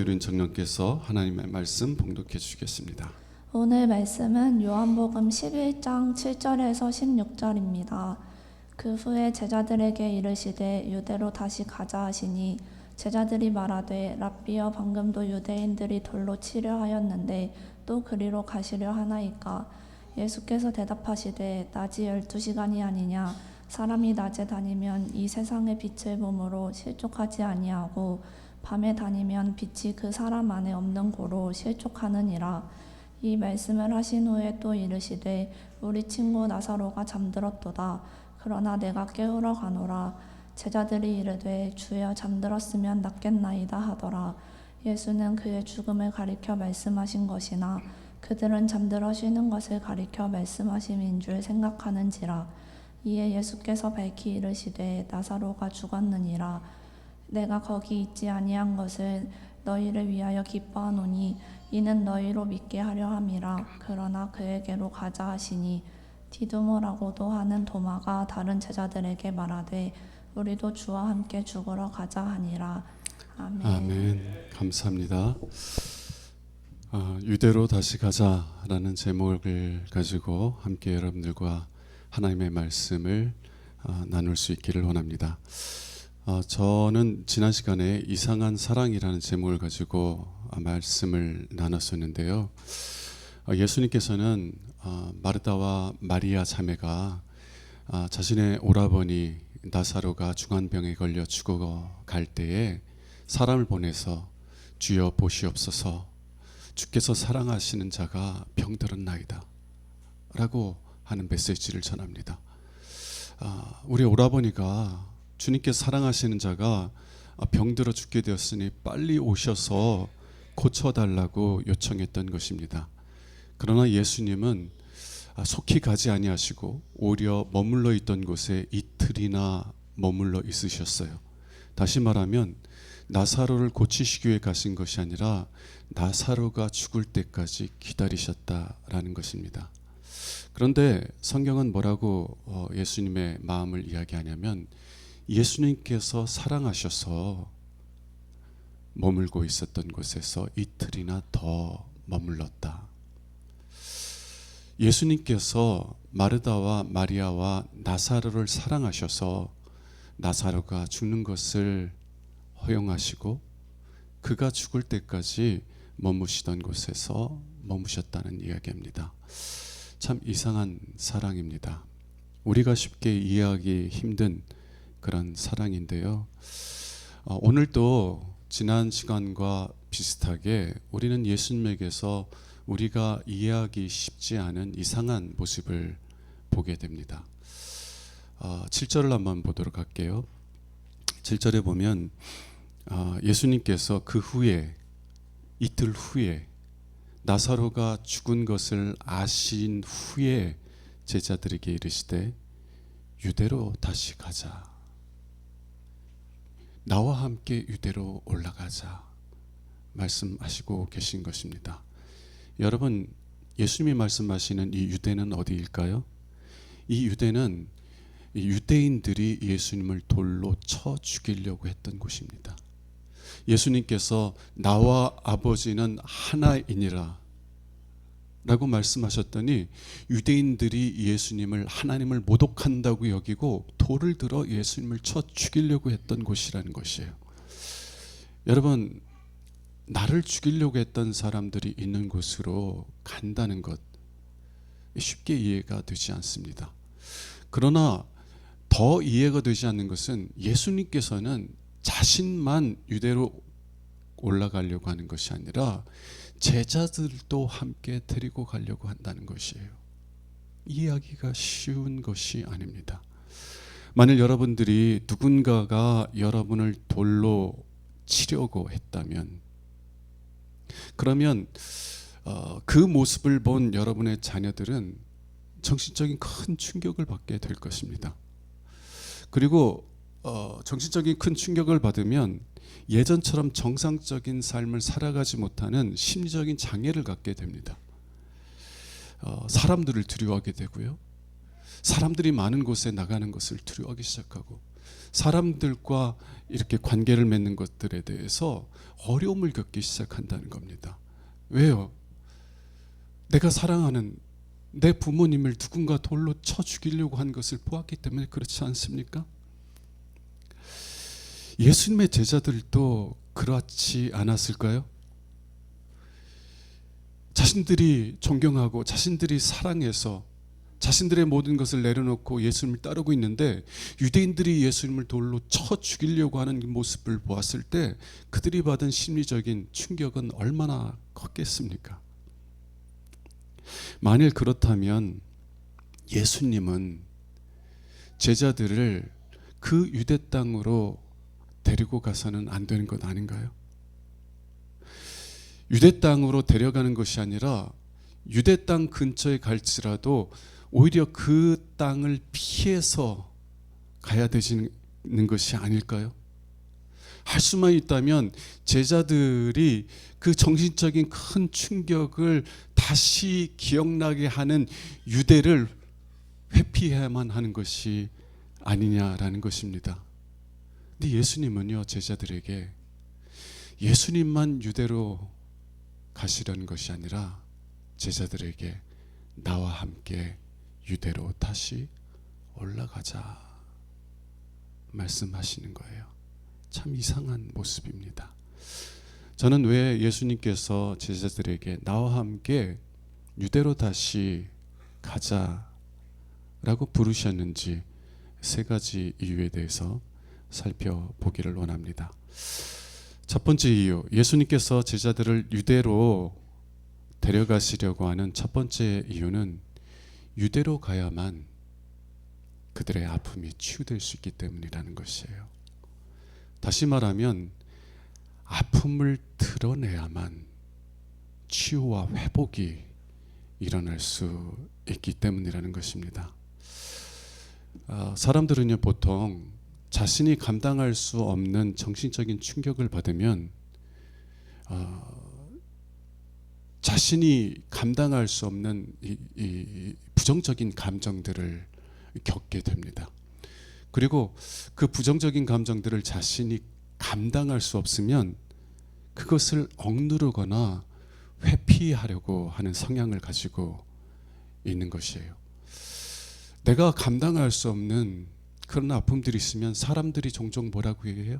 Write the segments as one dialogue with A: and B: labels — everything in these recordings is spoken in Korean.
A: 노유린 청년께서 하나님의 말씀 봉독해 주시겠습니다.
B: 오늘 말씀은 요한복음 11장 7절에서 16절입니다. 그 후에 제자들에게 이르시되 유대로 다시 가자 하시니 제자들이 말하되 랍비여 방금도 유대인들이 돌로 치려 하였는데 또 그리로 가시려 하나이까. 예수께서 대답하시되 낮이 12시간이 아니냐. 사람이 낮에 다니면 이 세상의 빛을 보므로 실족하지 아니하고 밤에 다니면 빛이 그 사람 안에 없는 고로 실족하느니라. 이 말씀을 하신 후에 또 이르시되 우리 친구 나사로가 잠들었도다. 그러나 내가 깨우러 가노라. 제자들이 이르되 주여 잠들었으면 낫겠나이다 하더라. 예수는 그의 죽음을 가리켜 말씀하신 것이나 그들은 잠들어 쉬는 것을 가리켜 말씀하심인 줄 생각하는지라. 이에 예수께서 밝히 이르시되 나사로가 죽었느니라. 내가 거기 있지 아니한 것을 너희를 위하여 기뻐하노니 이는 너희로 믿게 하려 함이라. 그러나 그에게로 가자 하시니 디두모라고도 하는 도마가 다른 제자들에게 말하되 우리도 주와 함께 죽으러 가자 하니라. 아멘.
A: 아멘. 감사합니다. 유대로 다시 가자라는 제목을 가지고 함께 여러분들과 하나님의 말씀을 나눌 수 있기를 원합니다. 저는 지난 시간에 이상한 사랑이라는 제목을 가지고 말씀을 나눴었는데요. 예수님께서는 마르다와 마리아 자매가 자신의 오라버니 나사로가 중환병에 걸려 죽어갈 때에 사람을 보내서 주여 보시옵소서, 주께서 사랑하시는 자가 병들었나이다 라고 하는 메시지를 전합니다. 우리 오라버니가 주님께서 사랑하시는 자가 병들어 죽게 되었으니 빨리 오셔서 고쳐달라고 요청했던 것입니다. 그러나 예수님은 속히 가지 아니하시고 오히려 머물러 있던 곳에 이틀이나 머물러 있으셨어요. 다시 말하면 나사로를 고치시기 위해 가신 것이 아니라 나사로가 죽을 때까지 기다리셨다라는 것입니다. 그런데 성경은 뭐라고 예수님의 마음을 이야기하냐면 예수님께서 사랑하셔서 머물고 있었던 곳에서 이틀이나 더 머물렀다. 예수님께서 마르다와 마리아와 나사로를 사랑하셔서 나사로가 죽는 것을 허용하시고 그가 죽을 때까지 머무시던 곳에서 머무셨다는 이야기입니다. 참 이상한 사랑입니다. 우리가 쉽게 이해하기 힘든 그런 사랑인데요. 오늘도 지난 시간과 비슷하게 우리는 예수님에게서 우리가 이해하기 쉽지 않은 이상한 모습을 보게 됩니다. 7절을 한번 보도록 할게요. 7절에 보면 예수님께서 그 후에 이틀 후에 나사로가 죽은 것을 아신 후에 제자들에게 이르시되 유대로 다시 가자. 나와 함께 유대로 올라가자 말씀하시고 계신 것입니다. 여러분, 예수님이 말씀하시는 이 유대는 어디일까요? 이 유대는 유대인들이 예수님을 돌로 쳐 죽이려고 했던 곳입니다. 예수님께서 나와 아버지는 하나이니라 라고 말씀하셨더니 유대인들이 예수님을 하나님을 모독한다고 여기고 돌을 들어 예수님을 쳐 죽이려고 했던 곳이라는 것이에요. 여러분, 나를 죽이려고 했던 사람들이 있는 곳으로 간다는 것 쉽게 이해가 되지 않습니다. 그러나 더 이해가 되지 않는 것은 예수님께서는 자신만 유대로 올라가려고 하는 것이 아니라 제자들도 함께 데리고 가려고 한다는 것이에요. 이해하기가 쉬운 것이 아닙니다. 만일 여러분들이 누군가가 여러분을 돌로 치려고 했다면 그러면 그 모습을 본 여러분의 자녀들은 정신적인 큰 충격을 받게 될 것입니다. 그리고 정신적인 큰 충격을 받으면 예전처럼 정상적인 삶을 살아가지 못하는 심리적인 장애를 갖게 됩니다. 사람들을 두려워하게 되고요. 사람들이 많은 곳에 나가는 것을 두려워하기 시작하고 사람들과 이렇게 관계를 맺는 것들에 대해서 어려움을 겪기 시작한다는 겁니다. 왜요? 내가 사랑하는 내 부모님을 누군가 돌로 쳐 죽이려고 한 것을 보았기 때문에 그렇지 않습니까? 예수님의 제자들도 그렇지 않았을까요? 자신들이 존경하고 자신들이 사랑해서 자신들의 모든 것을 내려놓고 예수님을 따르고 있는데 유대인들이 예수님을 돌로 쳐 죽이려고 하는 모습을 보았을 때 그들이 받은 심리적인 충격은 얼마나 컸겠습니까? 만일 그렇다면 예수님은 제자들을 그 유대 땅으로 데리고 가서는 안 되는 것 아닌가요? 유대 땅으로 데려가는 것이 아니라 유대 땅 근처에 갈지라도 오히려 그 땅을 피해서 가야 되는 것이 아닐까요? 할 수만 있다면 제자들이 그 정신적인 큰 충격을 다시 기억나게 하는 유대를 회피해야만 하는 것이 아니냐라는 것입니다. 근데 예수님은요, 제자들에게 예수님만 유대로 가시려는 것이 아니라 제자들에게 나와 함께 유대로 다시 올라가자 말씀하시는 거예요. 참 이상한 모습입니다. 저는 왜 예수님께서 제자들에게 나와 함께 유대로 다시 가자라고 부르셨는지 세 가지 이유에 대해서 살펴보기를 원합니다. 첫 번째 이유, 예수님께서 제자들을 유대로 데려가시려고 하는 첫 번째 이유는 유대로 가야만 그들의 아픔이 치유될 수 있기 때문이라는 것이에요. 다시 말하면 아픔을 드러내야만 치유와 회복이 일어날 수 있기 때문이라는 것입니다. 사람들은요, 보통 자신이 감당할 수 없는 정신적인 충격을 받으면 자신이 감당할 수 없는 이 부정적인 감정들을 겪게 됩니다. 그리고 그 부정적인 감정들을 자신이 감당할 수 없으면 그것을 억누르거나 회피하려고 하는 성향을 가지고 있는 것이에요. 내가 감당할 수 없는 그런 아픔들이 있으면 사람들이 종종 뭐라고 얘기해요?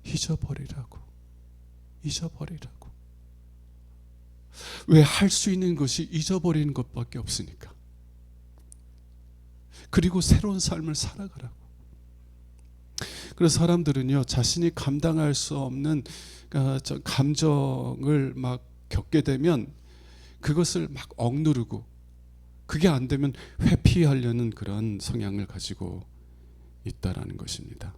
A: 잊어버리라고. 잊어버리라고. 왜? 할 수 있는 것이 잊어버리는 것밖에 없으니까. 그리고 새로운 삶을 살아가라고. 그래서 사람들은요, 자신이 감당할 수 없는 감정을 막 겪게 되면 그것을 막 억누르고 그게 안 되면 회피하려는 그런 성향을 가지고 있다라는 것입니다.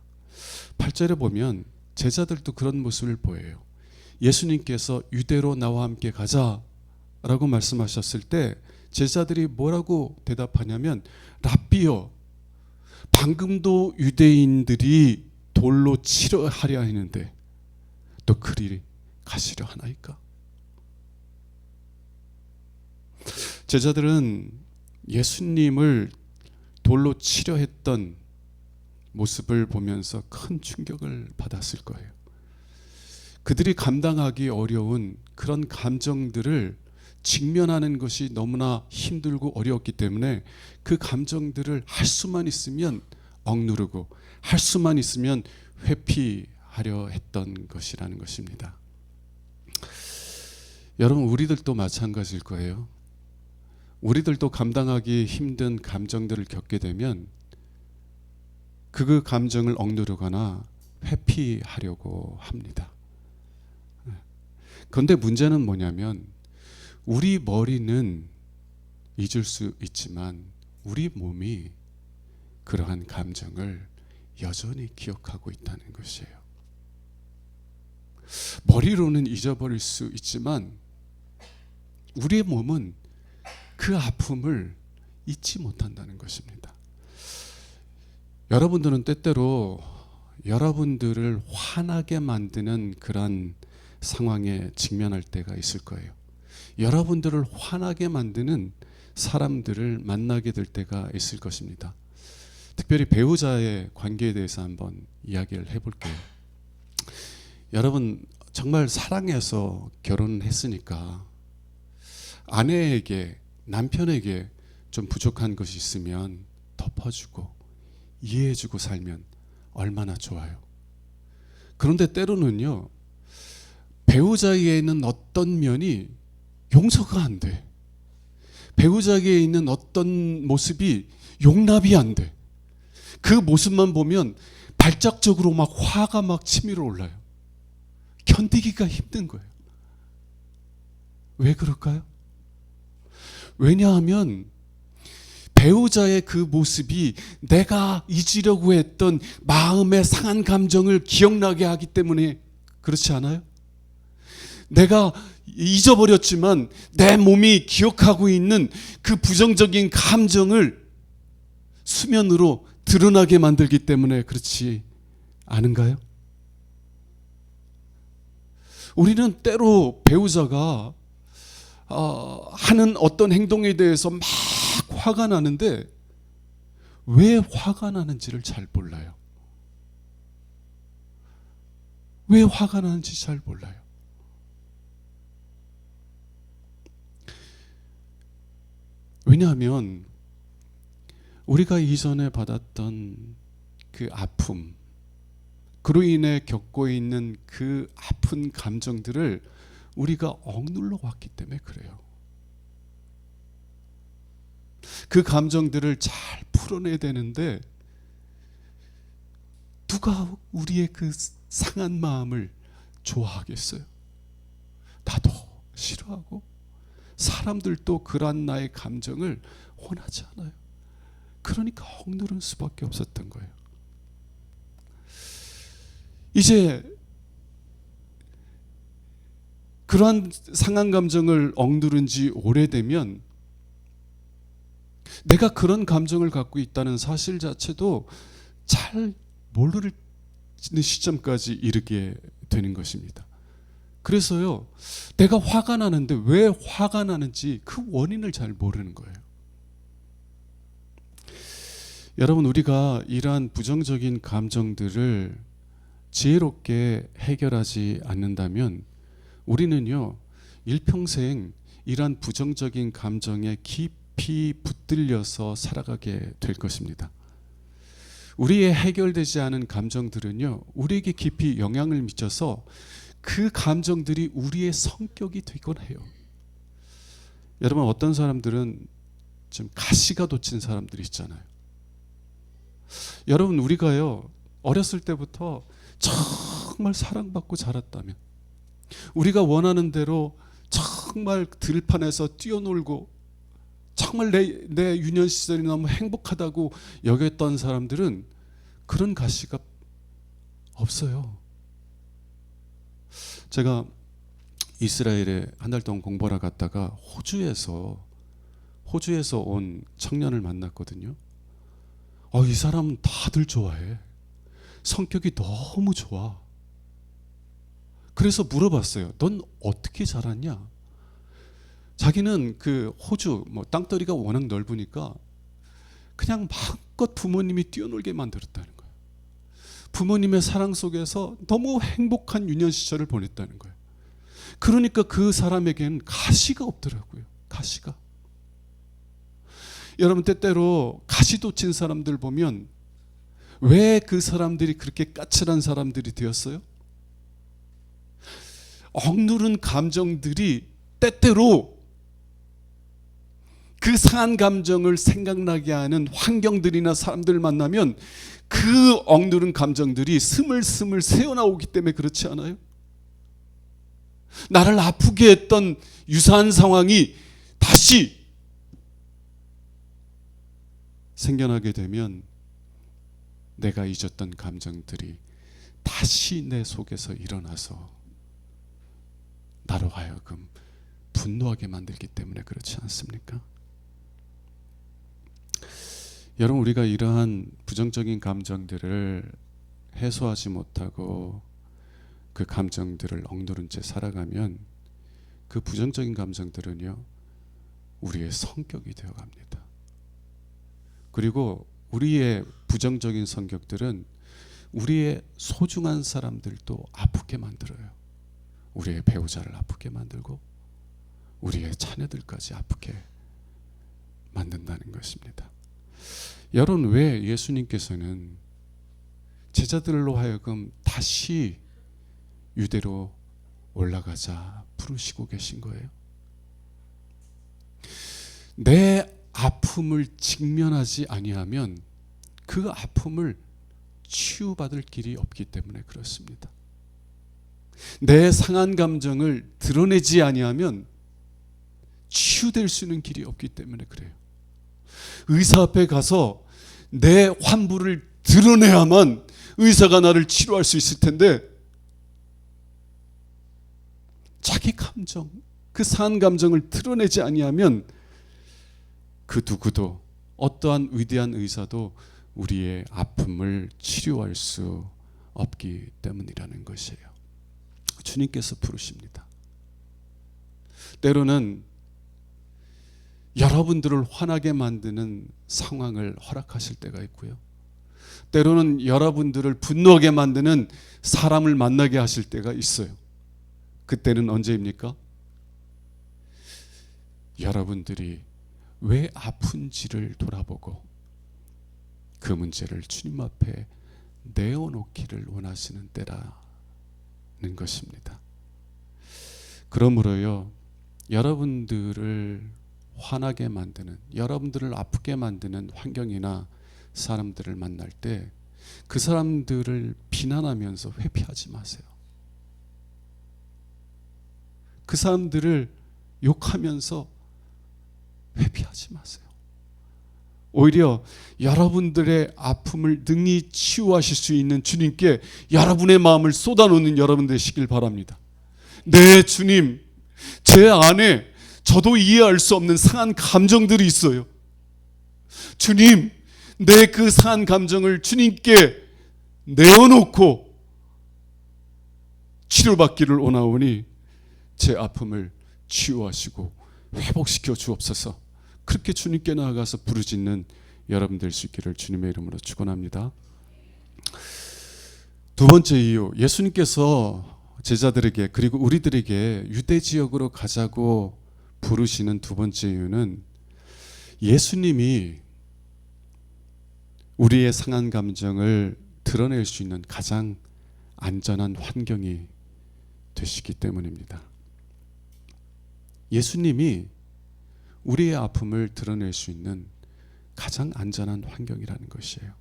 A: 8절에 보면 제자들도 그런 모습을 보여요. 예수님께서 유대로 나와 함께 가자라고 말씀하셨을 때 제자들이 뭐라고 대답하냐면 랍비요, 방금도 유대인들이 돌로 치려 하려 했는데 또 그리 가시려 하나이까? 제자들은 예수님을 돌로 치려 했던 모습을 보면서 큰 충격을 받았을 거예요. 그들이 감당하기 어려운 그런 감정들을 직면하는 것이 너무나 힘들고 어려웠기 때문에 그 감정들을 할 수만 있으면 억누르고 할 수만 있으면 회피하려 했던 것이라는 것입니다. 여러분, 우리들도 마찬가지일 거예요. 우리들도 감당하기 힘든 감정들을 겪게 되면 그 감정을 억누르거나 회피하려고 합니다. 그런데 문제는 뭐냐면 우리 머리는 잊을 수 있지만 우리 몸이 그러한 감정을 여전히 기억하고 있다는 것이에요. 머리로는 잊어버릴 수 있지만 우리의 몸은 그 아픔을 잊지 못한다는 것입니다. 여러분들은 때때로 여러분들을 화나게 만드는 그런 상황에 직면할 때가 있을 거예요. 여러분들을 화나게 만드는 사람들을 만나게 될 때가 있을 것입니다. 특별히 배우자의 관계에 대해서 한번 이야기를 해볼게요. 여러분 정말 사랑해서 결혼했으니까 아내에게, 남편에게 좀 부족한 것이 있으면 덮어주고 이해해주고 살면 얼마나 좋아요. 그런데 때로는요, 배우자에게 있는 어떤 면이 용서가 안 돼. 배우자에게 있는 어떤 모습이 용납이 안 돼. 그 모습만 보면 발작적으로 막 화가 막 치밀어 올라요. 견디기가 힘든 거예요. 왜 그럴까요? 왜냐하면 배우자의 그 모습이 내가 잊으려고 했던 마음의 상한 감정을 기억나게 하기 때문에 그렇지 않아요? 내가 잊어버렸지만 내 몸이 기억하고 있는 그 부정적인 감정을 수면으로 드러나게 만들기 때문에 그렇지 않은가요? 우리는 때로 배우자가 하는 어떤 행동에 대해서 막 화가 나는데 왜 화가 나는지를 잘 몰라요. 왜 화가 나는지 잘 몰라요. 왜냐하면 우리가 이전에 받았던 그 아픔, 그로 인해 겪고 있는 그 아픈 감정들을 우리가 억눌러 왔기 때문에 그래요. 그 감정들을 잘 풀어내야 되는데 누가 우리의 그 상한 마음을 좋아하겠어요? 나도 싫어하고 사람들도 그런 나의 감정을 원하지 않아요. 그러니까 억누른 수밖에 없었던 거예요. 이제 그러한 상한 감정을 억누른 지 오래되면 내가 그런 감정을 갖고 있다는 사실 자체도 잘 모르는 시점까지 이르게 되는 것입니다. 그래서요, 내가 화가 나는데 왜 화가 나는지 그 원인을 잘 모르는 거예요. 여러분, 우리가 이러한 부정적인 감정들을 지혜롭게 해결하지 않는다면 우리는요, 일평생 이러한 부정적인 감정에 깊이 붙들려서 살아가게 될 것입니다. 우리의 해결되지 않은 감정들은요, 우리에게 깊이 영향을 미쳐서 그 감정들이 우리의 성격이 되곤 해요. 여러분, 어떤 사람들은 좀 가시가 돋친 사람들이 있잖아요. 여러분, 우리가요, 어렸을 때부터 정말 사랑받고 자랐다면, 우리가 원하는 대로 정말 들판에서 뛰어놀고 정말 내 유년 시절이 너무 행복하다고 여겼던 사람들은 그런 가시가 없어요. 제가 이스라엘에 한 달 동안 공부하러 갔다가 호주에서 온 청년을 만났거든요. 이 사람은 다들 좋아해. 성격이 너무 좋아. 그래서 물어봤어요. 넌 어떻게 자랐냐? 자기는 그 호주 땅덩어리가 워낙 넓으니까 그냥 마음껏 부모님이 뛰어놀게 만들었다는 거예요. 부모님의 사랑 속에서 너무 행복한 유년 시절을 보냈다는 거예요. 그러니까 그 사람에게는 가시가 없더라고요. 가시가. 여러분, 때때로 가시 돋친 사람들 보면 왜 그 사람들이 그렇게 까칠한 사람들이 되었어요? 억누른 감정들이 때때로 그 상한 감정을 생각나게 하는 환경들이나 사람들을 만나면 그 억누른 감정들이 스물스물 새어나오기 때문에 그렇지 않아요? 나를 아프게 했던 유사한 상황이 다시 생겨나게 되면 내가 잊었던 감정들이 다시 내 속에서 일어나서 나로 하여금 분노하게 만들기 때문에 그렇지 않습니까? 여러분, 우리가 이러한 부정적인 감정들을 해소하지 못하고 그 감정들을 억누른 채 살아가면 그 부정적인 감정들은요, 우리의 성격이 되어갑니다. 그리고 우리의 부정적인 성격들은 우리의 소중한 사람들도 아프게 만들어요. 우리의 배우자를 아프게 만들고 우리의 자녀들까지 아프게 만든다는 것입니다. 여러분, 왜 예수님께서는 제자들로 하여금 다시 유대로 올라가자 부르시고 계신 거예요? 내 아픔을 직면하지 아니하면 그 아픔을 치유받을 길이 없기 때문에 그렇습니다. 내 상한 감정을 드러내지 아니하면 치유될 수 있는 길이 없기 때문에 그래요. 의사 앞에 가서 내 환부를 드러내야만 의사가 나를 치료할 수 있을 텐데, 자기 감정, 그 상한 감정을 드러내지 아니하면 그 누구도, 어떠한 위대한 의사도 우리의 아픔을 치료할 수 없기 때문이라는 것이에요. 주님께서 부르십니다. 때로는 여러분들을 화나게 만드는 상황을 허락하실 때가 있고요. 때로는 여러분들을 분노하게 만드는 사람을 만나게 하실 때가 있어요. 그때는 언제입니까? 여러분들이 왜 아픈지를 돌아보고 그 문제를 주님 앞에 내어놓기를 원하시는 때라는 것입니다. 그러므로요, 여러분들을 화나게 만드는, 여러분들을 아프게 만드는 환경이나 사람들을 만날 때 그 사람들을 비난하면서 회피하지 마세요. 그 사람들을 욕하면서 회피하지 마세요. 오히려 여러분들의 아픔을 능히 치유하실 수 있는 주님께 여러분의 마음을 쏟아놓는 여러분 되시길 바랍니다. 네, 주님, 제 안에 저도 이해할 수 없는 상한 감정들이 있어요. 주님, 내 그 상한 감정을 주님께 내어놓고 치료받기를 원하오니 제 아픔을 치유하시고 회복시켜 주옵소서. 그렇게 주님께 나아가서 부르짖는 여러분 될 수 있기를 주님의 이름으로 축원합니다. 두 번째 이유, 예수님께서 제자들에게 그리고 우리들에게 유대 지역으로 가자고 부르시는 두 번째 이유는 예수님이 우리의 상한 감정을 드러낼 수 있는 가장 안전한 환경이 되시기 때문입니다. 예수님이 우리의 아픔을 드러낼 수 있는 가장 안전한 환경이라는 것이에요.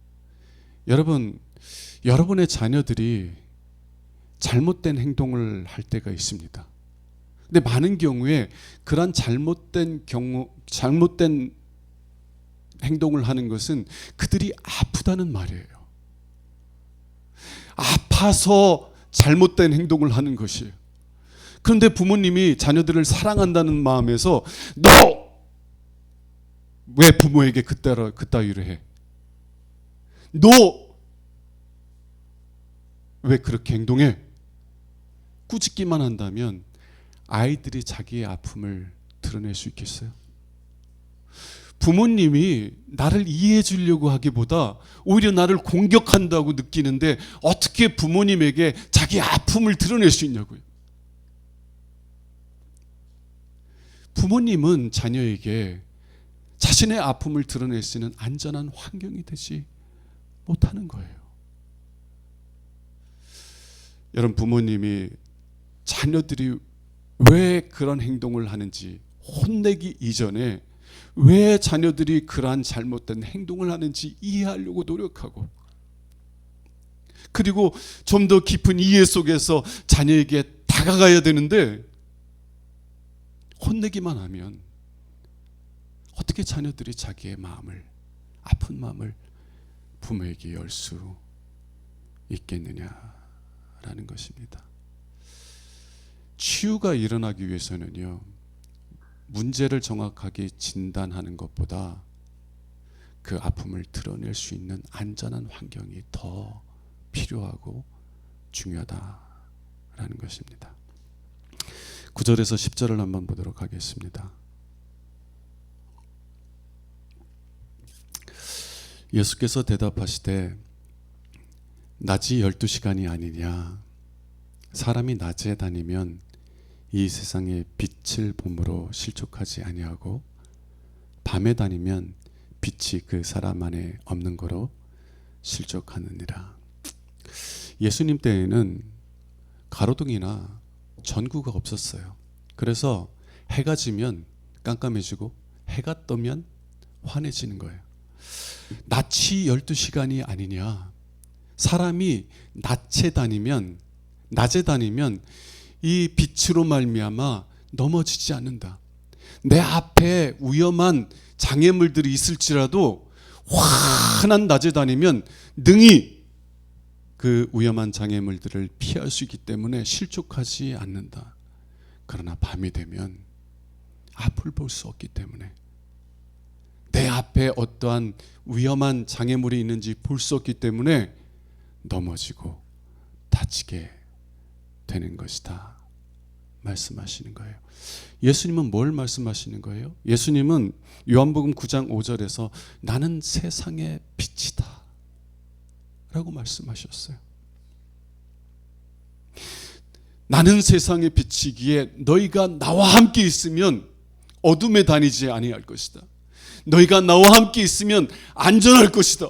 A: 여러분, 여러분의 자녀들이 잘못된 행동을 할 때가 있습니다. 근데 많은 경우에 그런 잘못된 행동을 하는 것은 그들이 아프다는 말이에요. 아파서 잘못된 행동을 하는 것이에요. 그런데 부모님이 자녀들을 사랑한다는 마음에서 너 왜 부모에게 그따위로 해? 너 왜 그렇게 행동해? 꾸짖기만 한다면 아이들이 자기의 아픔을 드러낼 수 있겠어요? 부모님이 나를 이해해 주려고 하기보다 오히려 나를 공격한다고 느끼는데 어떻게 부모님에게 자기 아픔을 드러낼 수 있냐고요. 부모님은 자녀에게 자신의 아픔을 드러낼 수 있는 안전한 환경이 되지 못하는 거예요. 여러분, 부모님이 자녀들이 왜 그런 행동을 하는지 혼내기 이전에 왜 자녀들이 그러한 잘못된 행동을 하는지 이해하려고 노력하고, 그리고 좀 더 깊은 이해 속에서 자녀에게 다가가야 되는데 혼내기만 하면 어떻게 자녀들이 자기의 마음을, 아픈 마음을 부모에게 열 수 있겠느냐라는 것입니다. 치유가 일어나기 위해서는요, 문제를 정확하게 진단하는 것보다 그 아픔을 드러낼 수 있는 안전한 환경이 더 필요하고 중요하다라는 것입니다. 9절에서 10절을 한번 보도록 하겠습니다. 예수께서 대답하시되 낮이 12시간이 아니냐. 사람이 낮에 다니면 이 세상의 빛을 봄으로 실족하지 아니하고 밤에 다니면 빛이 그 사람 안에 없는 거로 실족하느니라. 예수님 때에는 가로등이나 전구가 없었어요. 그래서 해가 지면 깜깜해지고 해가 뜨면 환해지는 거예요. 낮이 12시간이 아니냐. 사람이 낮에 다니면 이 빛으로 말미암아 넘어지지 않는다. 내 앞에 위험한 장애물들이 있을지라도 환한 낮에 다니면 능히 그 위험한 장애물들을 피할 수 있기 때문에 실족하지 않는다. 그러나 밤이 되면 앞을 볼 수 없기 때문에 내 앞에 어떠한 위험한 장애물이 있는지 볼 수 없기 때문에 넘어지고 다치게 되는 것이다 말씀하시는 거예요. 예수님은 뭘 말씀하시는 거예요? 예수님은 요한복음 9장 5절에서 나는 세상의 빛이다 라고 말씀하셨어요. 나는 세상의 빛이기에 너희가 나와 함께 있으면 어둠에 다니지 아니할 것이다. 너희가 나와 함께 있으면 안전할 것이다.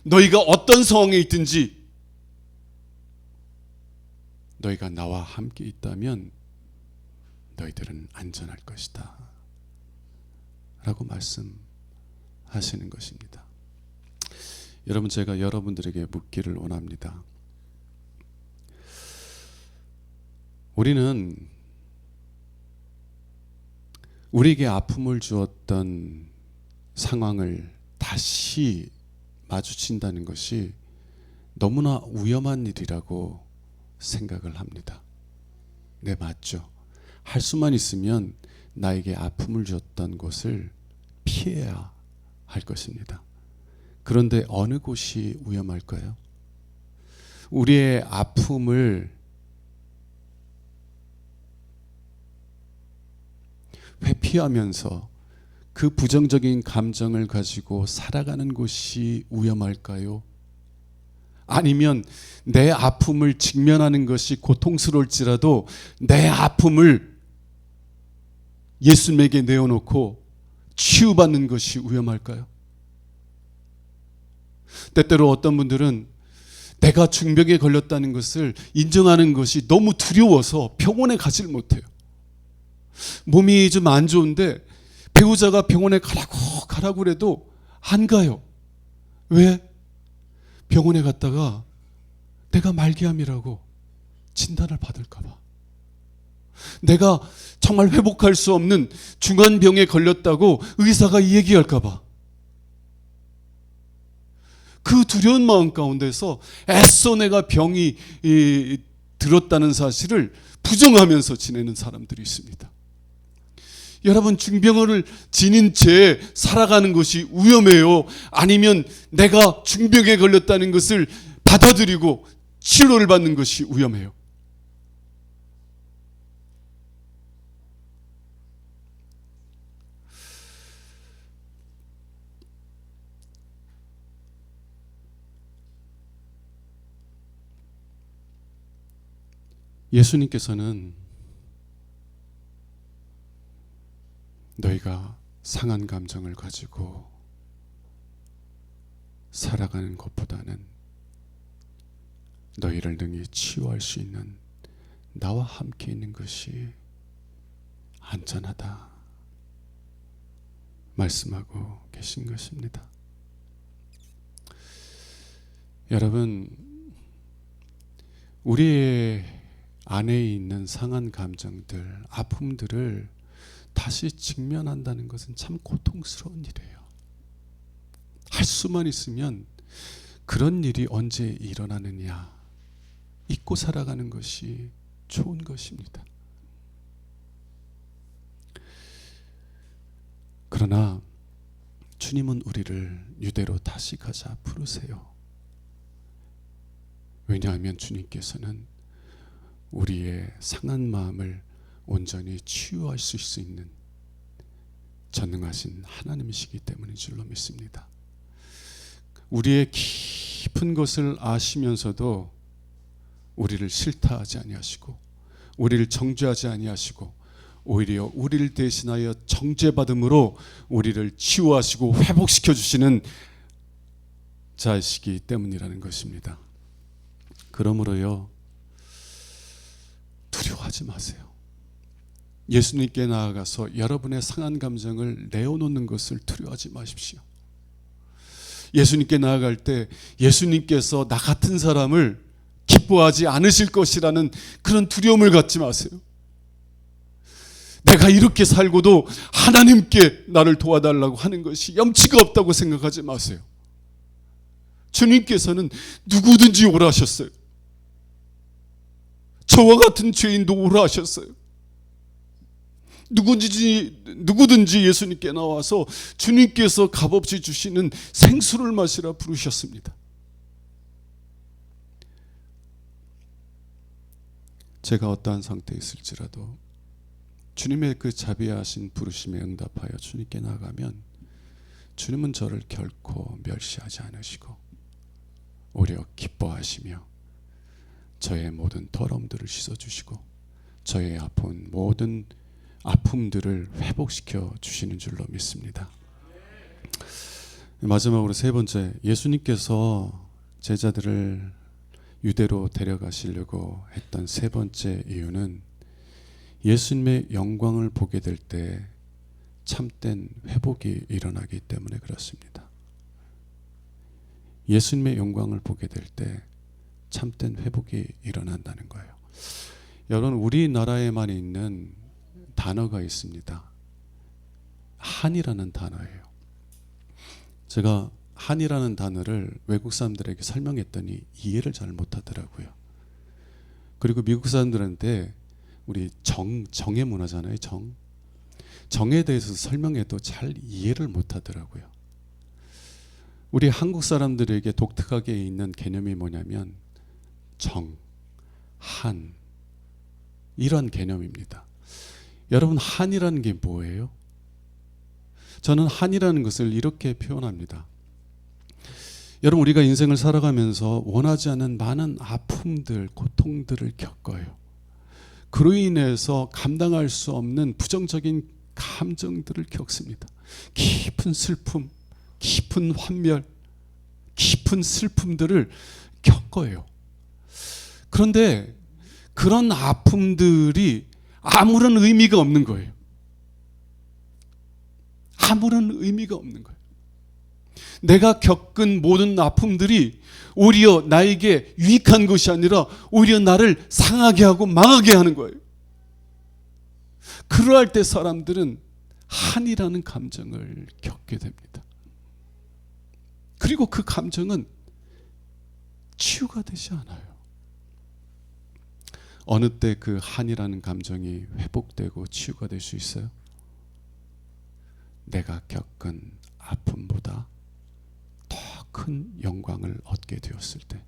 A: 너희가 어떤 상황에 있든지 너희가 나와 함께 있다면 너희들은 안전할 것이다 라고 말씀하시는 것입니다. 여러분, 제가 여러분들에게 묻기를 원합니다. 우리는 우리에게 아픔을 주었던 상황을 다시 마주친다는 것이 너무나 위험한 일이라고 생각을 합니다. 네, 맞죠. 할 수만 있으면 나에게 아픔을 줬던 것을 피해야 할 것입니다. 그런데 어느 곳이 위험할까요? 우리의 아픔을 회피하면서 그 부정적인 감정을 가지고 살아가는 곳이 위험할까요? 아니면 내 아픔을 직면하는 것이 고통스러울지라도 내 아픔을 예수님에게 내어놓고 치유받는 것이 위험할까요? 때때로 어떤 분들은 내가 중병에 걸렸다는 것을 인정하는 것이 너무 두려워서 병원에 가지를 못해요. 몸이 좀 안 좋은데 배우자가 병원에 가라고 그래도 안 가요. 왜? 병원에 갔다가 내가 말기암이라고 진단을 받을까 봐. 내가 정말 회복할 수 없는 중환병에 걸렸다고 의사가 얘기할까 봐. 그 두려운 마음 가운데서 애써 내가 병이 들었다는 사실을 부정하면서 지내는 사람들이 있습니다. 여러분, 중병을 지닌 채 살아가는 것이 위험해요? 아니면 내가 중병에 걸렸다는 것을 받아들이고 치료를 받는 것이 위험해요? 예수님께서는 너희가 상한 감정을 가지고 살아가는 것보다는 너희를 능히 치유할 수 있는 나와 함께 있는 것이 안전하다 말씀하고 계신 것입니다. 여러분, 우리의 안에 있는 상한 감정들, 아픔들을 다시 직면한다는 것은 참 고통스러운 일이에요. 할 수만 있으면 그런 일이 언제 일어나느냐 잊고 살아가는 것이 좋은 것입니다. 그러나 주님은 우리를 유대로 다시 가자 부르세요. 왜냐하면 주님께서는 우리의 상한 마음을 온전히 치유할 수 있는 전능하신 하나님이시기 때문인 줄로 믿습니다. 우리의 깊은 것을 아시면서도 우리를 싫다하지 아니하시고 우리를 정죄하지 아니하시고 오히려 우리를 대신하여 정죄받음으로 우리를 치유하시고 회복시켜 주시는 자이시기 때문이라는 것입니다. 그러므로요, 두려워하지 마세요. 예수님께 나아가서 여러분의 상한 감정을 내어놓는 것을 두려워하지 마십시오. 예수님께 나아갈 때 예수님께서 나 같은 사람을 기뻐하지 않으실 것이라는 그런 두려움을 갖지 마세요. 내가 이렇게 살고도 하나님께 나를 도와달라고 하는 것이 염치가 없다고 생각하지 마세요. 주님께서는 누구든지 오라 하셨어요. 저와 같은 죄인도 오라 하셨어요. 누구든지 예수님께 나와서 주님께서 값없이 주시는 생수를 마시라 부르셨습니다. 제가 어떠한 상태에 있을지라도 주님의 그 자비하신 부르심에 응답하여 주님께 나아가면 주님은 저를 결코 멸시하지 않으시고 오히려 기뻐하시며 저의 모든 더러움들을 씻어주시고 저의 아픈 모든 아픔들을 회복시켜 주시는 줄로 믿습니다. 마지막으로 세 번째, 예수님께서 제자들을 유대로 데려가시려고 했던 세 번째 이유는 예수님의 영광을 보게 될 때 참된 회복이 일어나기 때문에 그렇습니다. 예수님의 영광을 보게 될 때 참된 회복이 일어난다는 거예요. 여러분, 우리나라에만 있는 단어가 있습니다. 한이라는 단어예요. 제가 한이라는 단어를 외국 사람들에게 설명했더니 이해를 잘 못하더라고요. 그리고 미국 사람들한테 우리 정의 문화잖아요. 정에 대해서 설명해도 잘 이해를 못하더라고요. 우리 한국 사람들에게 독특하게 있는 개념이 뭐냐면 정, 한, 이런 개념입니다. 여러분, 한이라는 게 뭐예요? 저는 한이라는 것을 이렇게 표현합니다. 여러분, 우리가 인생을 살아가면서 원하지 않는 많은 아픔들, 고통들을 겪어요. 그로 인해서 감당할 수 없는 부정적인 감정들을 겪습니다. 깊은 슬픔, 깊은 환멸, 깊은 슬픔들을 겪어요. 그런데 그런 아픔들이 아무런 의미가 없는 거예요. 아무런 의미가 없는 거예요. 내가 겪은 모든 아픔들이 오히려 나에게 유익한 것이 아니라 오히려 나를 상하게 하고 망하게 하는 거예요. 그러할 때 사람들은 한이라는 감정을 겪게 됩니다. 그리고 그 감정은 치유가 되지 않아요. 어느 때 그 한이라는 감정이 회복되고 치유가 될 수 있어요? 내가 겪은 아픔보다 더 큰 영광을 얻게 되었을 때,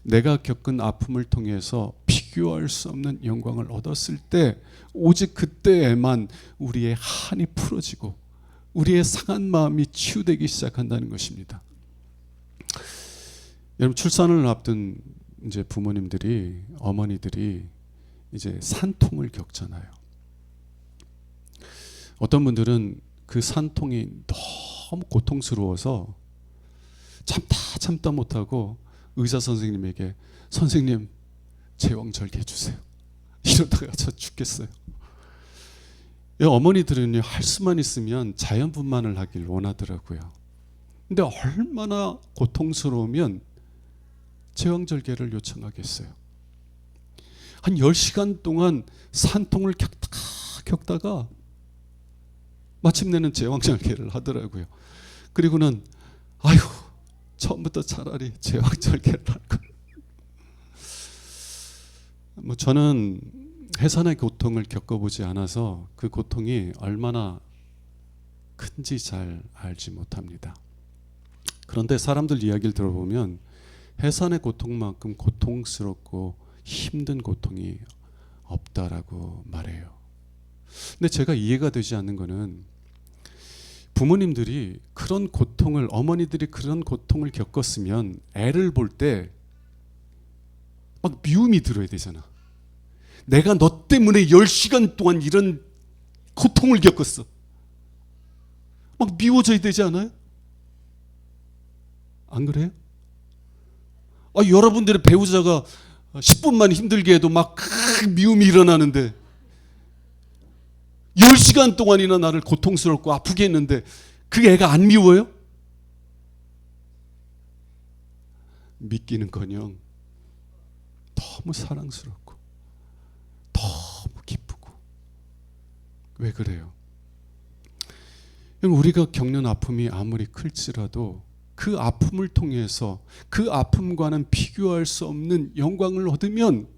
A: 내가 겪은 아픔을 통해서 비교할 수 없는 영광을 얻었을 때, 오직 그때에만 우리의 한이 풀어지고 우리의 상한 마음이 치유되기 시작한다는 것입니다. 여러분, 출산을 앞둔 이제 부모님들이, 어머니들이 이제 산통을 겪잖아요. 어떤 분들은 그 산통이 너무 고통스러워서 참다 못하고 의사 선생님에게 선생님 제왕절개 해주세요. 이러다가 저 죽겠어요. 어머니들은요, 할 수만 있으면 자연분만을 하길 원하더라고요. 근데 얼마나 고통스러우면 제왕절개를 요청하겠어요. 한 10시간 동안 산통을 겪다가 마침내는 제왕절개를 하더라고요. 그리고는 아유, 처음부터 차라리 제왕절개를 할 걸. 저는 해산의 고통을 겪어보지 않아서 그 고통이 얼마나 큰지 잘 알지 못합니다. 그런데 사람들 이야기를 들어보면 해산의 고통만큼 고통스럽고 힘든 고통이 없다라고 말해요. 근데 제가 이해가 되지 않는 거는 부모님들이 그런 고통을, 어머니들이 그런 고통을 겪었으면 애를 볼 때 막 미움이 들어야 되잖아. 내가 너 때문에 10시간 동안 이런 고통을 겪었어. 막 미워져야 되지 않아요? 안 그래요? 여러분들의 배우자가 10분만 힘들게 해도 막 미움이 일어나는데 10시간 동안이나 나를 고통스럽고 아프게 했는데 그 애가 안 미워요? 믿기는커녕 너무 사랑스럽고 너무 기쁘고. 왜 그래요? 우리가 겪는 아픔이 아무리 클지라도 그 아픔을 통해서 그 아픔과는 비교할 수 없는 영광을 얻으면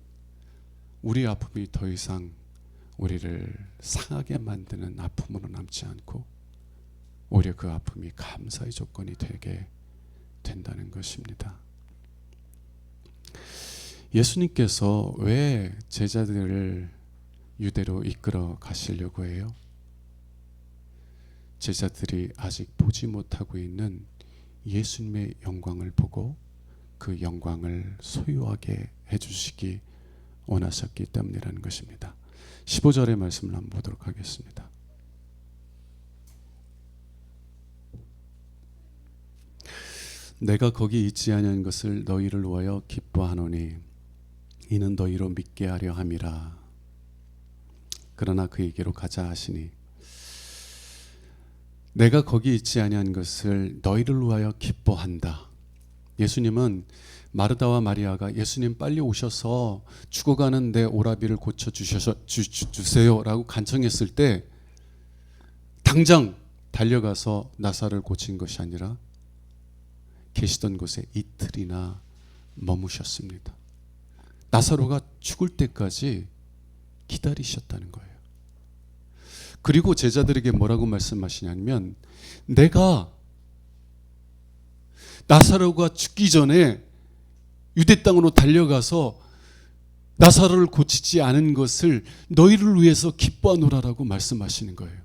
A: 우리 아픔이 더 이상 우리를 상하게 만드는 아픔으로 남지 않고 오히려 그 아픔이 감사의 조건이 되게 된다는 것입니다. 예수님께서 왜 제자들을 유대로 이끌어 가시려고 해요? 제자들이 아직 보지 못하고 있는 예수님의 영광을 보고 그 영광을 소유하게 해주시기 원하셨기 때문이라는 것입니다. 15절의 말씀을 한번 보도록 하겠습니다. 내가 거기 있지 아니한 것을 너희를 위하여 기뻐하노니 이는 너희로 믿게 하려 함이라. 그러나 그에게로 가자 하시니 내가 거기 있지 아니한 것을 너희를 위하여 기뻐한다. 예수님은 마르다와 마리아가 예수님 빨리 오셔서 죽어가는 내 오라비를 고쳐주세요라고 간청했을 때 당장 달려가서 나사를 고친 것이 아니라 계시던 곳에 이틀이나 머무셨습니다. 나사로가 죽을 때까지 기다리셨다는 거예요. 그리고 제자들에게 뭐라고 말씀하시냐면 내가 나사로가 죽기 전에 유대 땅으로 달려가서 나사로를 고치지 않은 것을 너희를 위해서 기뻐하노라라고 말씀하시는 거예요.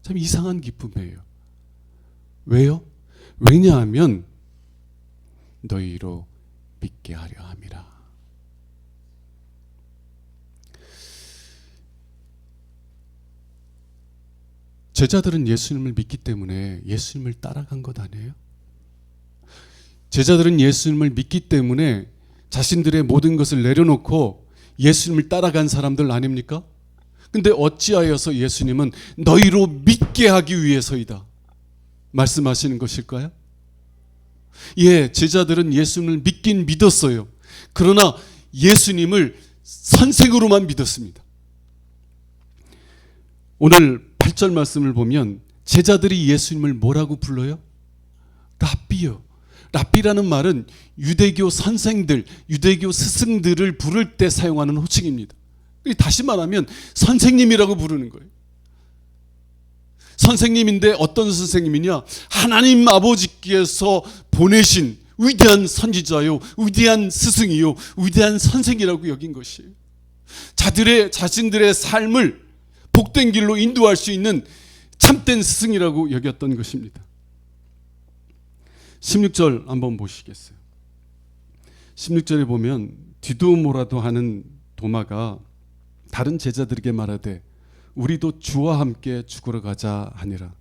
A: 참 이상한 기쁨이에요. 왜요? 왜냐하면 너희로 믿게 하려 함이라. 제자들은 예수님을 믿기 때문에 예수님을 따라간 것 아니에요? 제자들은 예수님을 믿기 때문에 자신들의 모든 것을 내려놓고 예수님을 따라간 사람들 아닙니까? 근데 어찌하여서 예수님은 너희로 믿게 하기 위해서이다 말씀하시는 것일까요? 예, 제자들은 예수님을 믿긴 믿었어요. 그러나 예수님을 선생으로만 믿었습니다. 오늘 8절 말씀을 보면 제자들이 예수님을 뭐라고 불러요? 랍비요. 랍비라는 말은 유대교 선생들, 유대교 스승들을 부를 때 사용하는 호칭입니다. 다시 말하면 선생님이라고 부르는 거예요. 선생님인데 어떤 선생님이냐? 하나님 아버지께서 보내신 위대한 선지자요, 위대한 스승이요, 위대한 선생이라고 여긴 것이에요. 자신들의 삶을 복된 길로 인도할 수 있는 참된 스승이라고 여겼던 것입니다. 16절 한번 보시겠어요? 16절에 보면 디두모라도 하는 도마가 다른 제자들에게 말하되 우리도 주와 함께 죽으러 가자 하니라.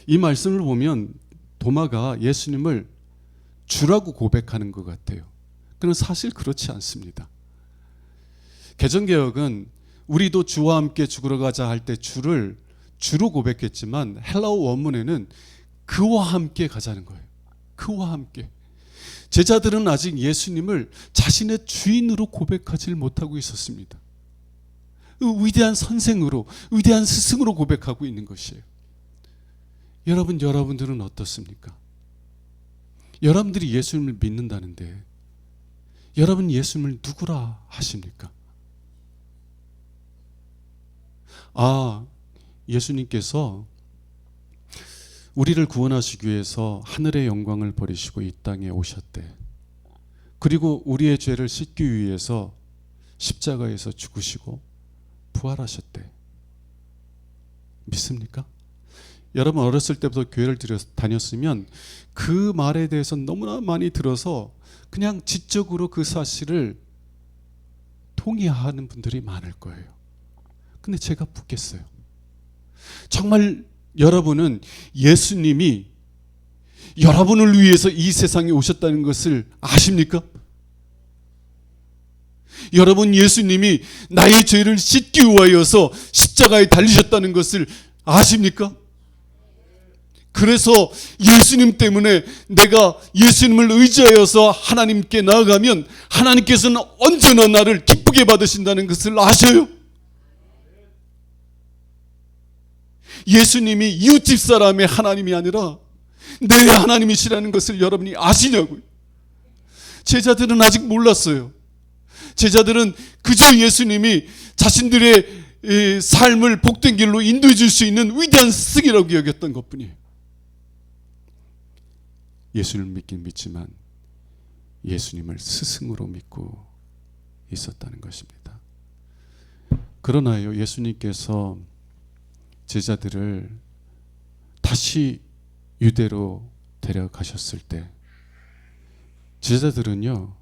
A: 이 말씀을 보면 도마가 예수님을 주라고 고백하는 것 같아요. 그러나 사실 그렇지 않습니다. 개정개혁은 우리도 주와 함께 죽으러 가자 할 때 주를 주로 고백했지만 헬라어 원문에는 그와 함께 가자는 거예요. 그와 함께. 제자들은 아직 예수님을 자신의 주인으로 고백하지 못하고 있었습니다. 위대한 선생으로, 위대한 스승으로 고백하고 있는 것이에요. 여러분들은 어떻습니까? 여러분들이 예수님을 믿는다는데 여러분 예수님을 누구라 하십니까? 예수님께서 우리를 구원하시기 위해서 하늘의 영광을 버리시고 이 땅에 오셨대. 그리고 우리의 죄를 씻기 위해서 십자가에서 죽으시고 부활하셨대. 믿습니까? 여러분 어렸을 때부터 교회를 다녔으면 그 말에 대해서 너무나 많이 들어서 그냥 지적으로 그 사실을 동의하는 분들이 많을 거예요. 근데 제가 묻겠어요. 정말 여러분은 예수님이 여러분을 위해서 이 세상에 오셨다는 것을 아십니까? 여러분, 예수님이 나의 죄를 씻기 위하여서 십자가에 달리셨다는 것을 아십니까? 그래서 예수님 때문에 내가 예수님을 의지하여서 하나님께 나아가면 하나님께서는 언제나 나를 기쁘게 받으신다는 것을 아셔요? 예수님이 이웃집 사람의 하나님이 아니라 내 하나님이시라는 것을 여러분이 아시냐고요? 제자들은 아직 몰랐어요. 제자들은 그저 예수님이 자신들의 삶을 복된 길로 인도해 줄 수 있는 위대한 스승이라고 여겼던 것뿐이에요. 예수를 믿긴 믿지만 예수님을 스승으로 믿고 있었다는 것입니다. 그러나요, 예수님께서 제자들을 다시 유대로 데려가셨을 때 제자들은요,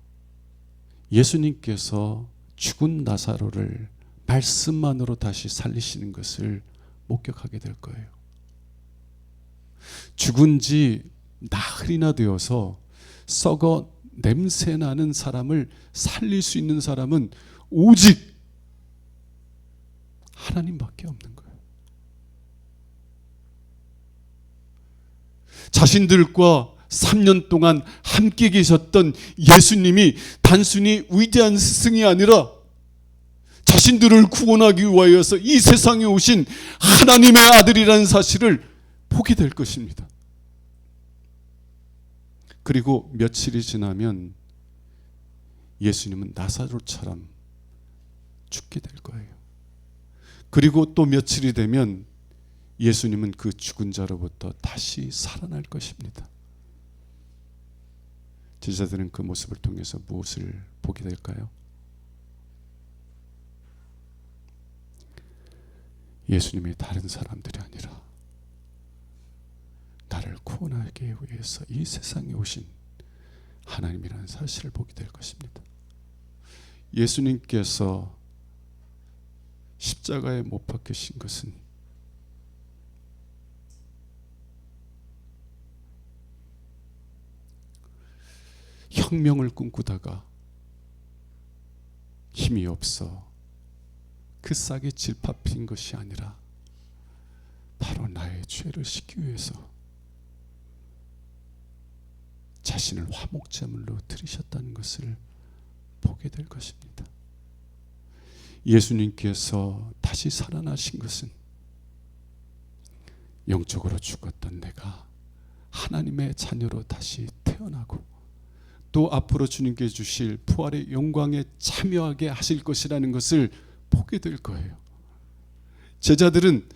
A: 예수님께서 죽은 나사로를 말씀만으로 다시 살리시는 것을 목격하게 될 거예요. 죽은 지 나흘이나 되어서 썩어 냄새나는 사람을 살릴 수 있는 사람은 오직 하나님밖에 없는 거예요. 자신들과 3년 동안 함께 계셨던 예수님이 단순히 위대한 스승이 아니라 자신들을 구원하기 위하여서 이 세상에 오신 하나님의 아들이라는 사실을 보게 될 것입니다. 그리고 며칠이 지나면 예수님은 나사로처럼 죽게 될 거예요. 그리고 또 며칠이 되면 예수님은 그 죽은 자로부터 다시 살아날 것입니다. 제자들은 그 모습을 통해서 무엇을 보게 될까요? 예수님이 다른 사람들이 아니라 나를 구원하기 위해서 이 세상에 오신 하나님이라는 사실을 보게 될 것입니다. 예수님께서 십자가에 못 박히신 것은 혁명을 꿈꾸다가 힘이 없어 그 싹에 질팍힌 것이 아니라 바로 나의 죄를 씻기 위해서 자신을 화목제물로 드리셨다는 것을 보게 될 것입니다. 예수님께서 다시 살아나신 것은 영적으로 죽었던 내가 하나님의 자녀로 다시 태어나고 또 앞으로 주님께 주실 부활의 영광에 참여하게 하실 것이라는 것을 보게 될 거예요. 제자들은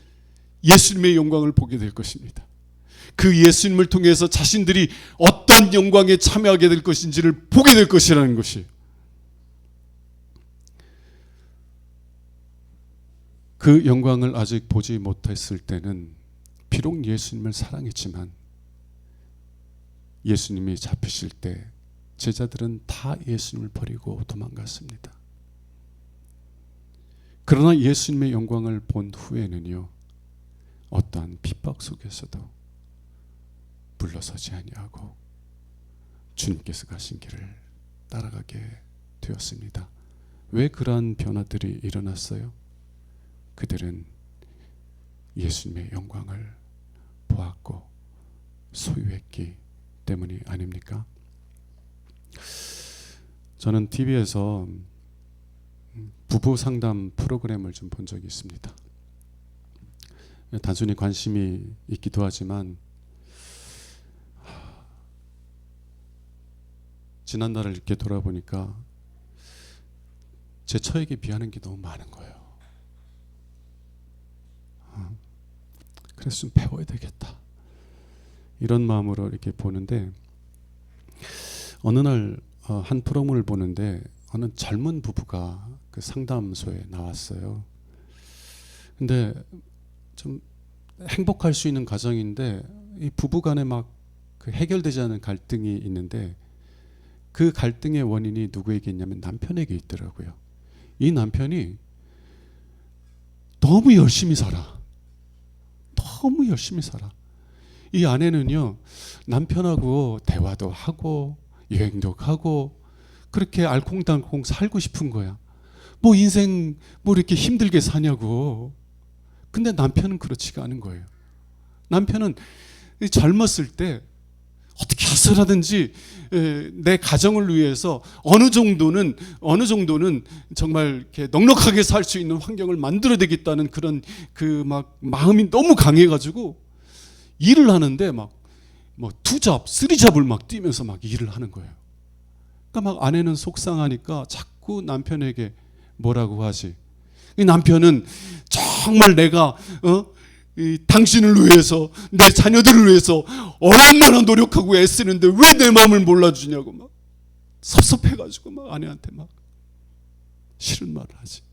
A: 예수님의 영광을 보게 될 것입니다. 그 예수님을 통해서 자신들이 어떤 영광에 참여하게 될 것인지를 보게 될 것이라는 것이에요. 그 영광을 아직 보지 못했을 때는 비록 예수님을 사랑했지만 예수님이 잡히실 때 제자들은 다 예수님을 버리고 도망갔습니다. 그러나 예수님의 영광을 본 후에는요, 어떠한 핍박 속에서도 물러서지 아니하고 주님께서 가신 길을 따라가게 되었습니다. 왜 그러한 변화들이 일어났어요? 그들은 예수님의 영광을 보았고 소유했기 때문이 아닙니까? 저는 TV에서 부부 상담 프로그램을 좀 본 적이 있습니다. 단순히 관심이 있기도 하지만 지난날을 이렇게 돌아보니까 제 처에게 비하는 게 너무 많은 거예요. 그래서 좀 배워야 되겠다, 이런 마음으로 이렇게 보는데, 어느 날 한 프로그램을 보는데 어느 젊은 부부가 그 상담소에 나왔어요. 근데 좀 행복할 수 있는 가정인데 이 부부간에 막 그 해결되지 않은 갈등이 있는데 그 갈등의 원인이 누구에게 있냐면 남편에게 있더라고요. 이 남편이 너무 열심히 살아. 너무 열심히 살아. 이 아내는요, 남편하고 대화도 하고 여행도 가고 그렇게 알콩달콩 살고 싶은 거야. 뭐 인생 뭐 이렇게 힘들게 사냐고. 근데 남편은 그렇지가 않은 거예요. 남편은 젊었을 때 어떻게 해서라든지 내 가정을 위해서 어느 정도는 정말 이렇게 넉넉하게 살 수 있는 환경을 만들어야되겠다는 그런 그 막 마음이 너무 강해가지고 일을 하는데 막 뭐 2잡, 3잡을 막 뛰면서 막 일을 하는 거예요. 그러니까 막 아내는 속상하니까 자꾸 남편에게 뭐라고 하지. 이 남편은 정말 내가 당신을 위해서 내 자녀들을 위해서 얼마나 노력하고 애쓰는데 왜 내 마음을 몰라주냐고 막 섭섭해가지고 막 아내한테 막 싫은 말을 하지.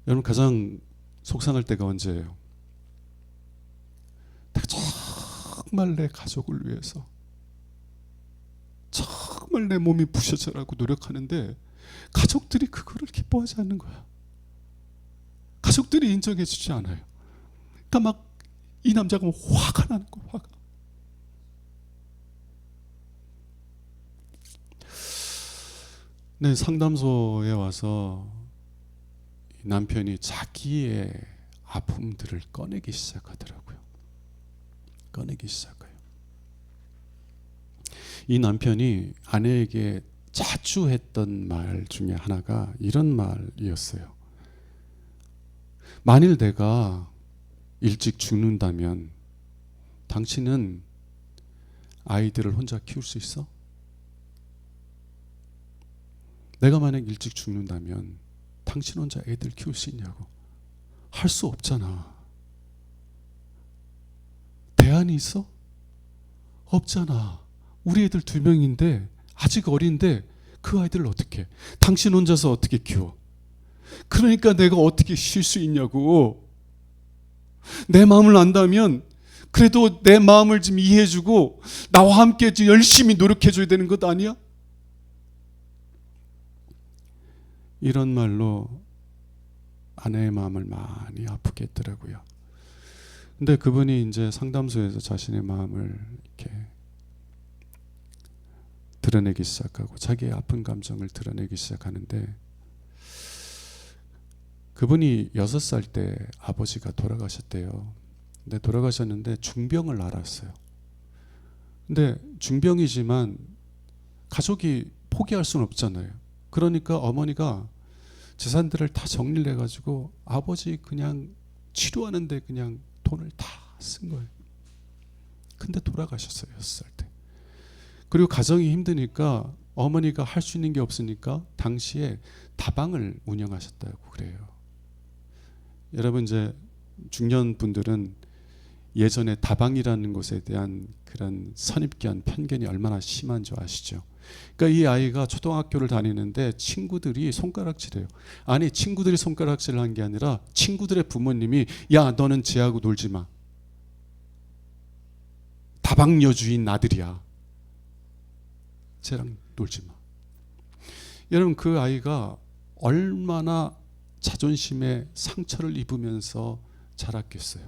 A: 여러분 가장 속상할 때가 언제예요? 내가 정말 내 가족을 위해서 정말 내 몸이 부셔져라고 노력하는데 가족들이 그거를 기뻐하지 않는 거야. 가족들이 인정해 주지 않아요. 그러니까 막 이 남자가 화가 나는 거야. 화가. 네, 상담소에 와서 남편이 자기의 아픔들을 꺼내기 시작하더라고요. 꺼내기 시작해요. 이 남편이 아내에게 자주 했던 말 중에 하나가 이런 말이었어요. 만일 내가 일찍 죽는다면 당신은 아이들을 혼자 키울 수 있어? 내가 만약 일찍 죽는다면 당신 혼자 애들 키울 수 있냐고. 할 수 없잖아. 대안이 있어? 없잖아. 우리 애들 2명인데 아직 어린데 그 아이들을 어떻게 해? 당신 혼자서 어떻게 키워? 그러니까 내가 어떻게 쉴 수 있냐고. 내 마음을 안다면 그래도 내 마음을 좀 이해해주고 나와 함께 열심히 노력해줘야 되는 것 아니야? 이런 말로 아내의 마음을 많이 아프게 했더라고요. 근데 그분이 이제 상담소에서 자신의 마음을 이렇게 드러내기 시작하고 자기의 아픈 감정을 드러내기 시작하는데 그분이 6살 때 아버지가 돌아가셨대요. 근데 돌아가셨는데 중병을 앓았어요. 근데 중병이지만 가족이 포기할 수는 없잖아요. 그러니까 어머니가 재산들을 다 정리를 해가지고 아버지 그냥 치료하는데 그냥 돈을 다 쓴 거예요. 근데 돌아가셨어요. 6살 때. 그리고 가정이 힘드니까 어머니가 할 수 있는 게 없으니까 당시에 다방을 운영하셨다고 그래요. 여러분 이제 중년 분들은 예전에 다방이라는 곳에 대한 그런 선입견, 편견이 얼마나 심한 줄 아시죠? 그러니까 이 아이가 초등학교를 다니는데 친구들이 손가락질해요. 아니 친구들이 손가락질을 한 게 아니라 친구들의 부모님이 야 너는 쟤하고 놀지 마. 다방여주인 아들이야. 쟤랑 놀지 마. 여러분 그 아이가 얼마나 자존심에 상처를 입으면서 자랐겠어요.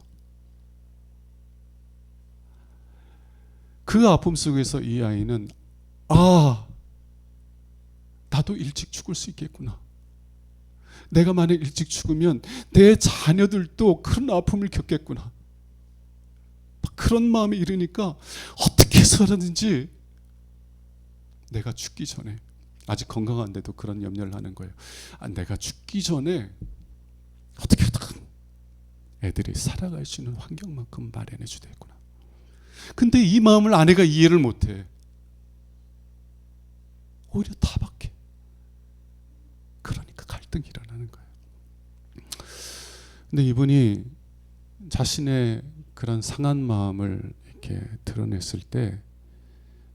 A: 그 아픔 속에서 이 아이는 나도 일찍 죽을 수 있겠구나. 내가 만약 일찍 죽으면 내 자녀들도 그런 아픔을 겪겠구나. 그런 마음이 이르니까 어떻게 해서라든지 내가 죽기 전에 아직 건강한데도 그런 염려를 하는 거예요. 내가 죽기 전에 어떻게든 애들이 살아갈 수 있는 환경만큼 마련해 주겠구나. 근데 이 마음을 아내가 이해를 못해. 오히려 타박해. 그러니까 갈등이 일어나는 거예요. 근데 이분이 자신의 그런 상한 마음을 이렇게 드러냈을 때